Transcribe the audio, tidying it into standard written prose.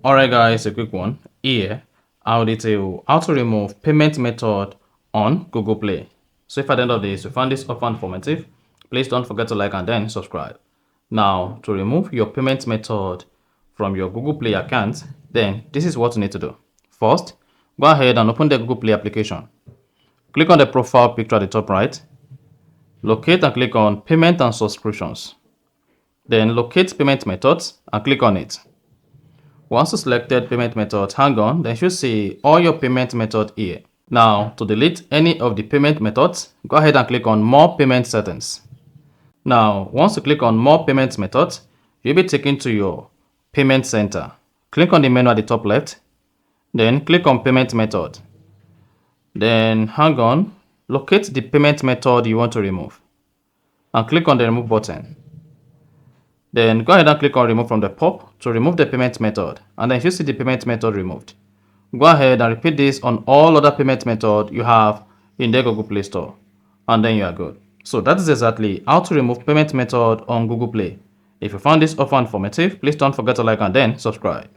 Alright guys, a quick one. Here, I'll detail how to remove payment method on Google Play. So if at the end of this you found this often informative, please don't forget to like and then subscribe. Now, to remove your payment method from your Google Play account, then this is what you need to do. First, go ahead and open the Google Play application. Click on the profile picture at the top right. Locate and click on Payment and Subscriptions. Then locate Payment Methods and click on it. Once you selected payment method, hang on, then you should see all your payment method here. Now, to delete any of the payment methods, go ahead and click on More Payment Settings. Now, once you click on More Payment Methods, you'll be taken to your Payment Center. Click on the menu at the top left, then click on Payment Method. Then, hang on, locate the payment method you want to remove, and click on the Remove button. Then go ahead and click on Remove from the pop to remove the payment method, and then if you see the payment method removed, go ahead and repeat this on all other payment methods you have in the Google Play Store, and then you are good. So that is exactly how to remove payment method on Google Play. If you found this offer informative, please don't forget to like and then subscribe.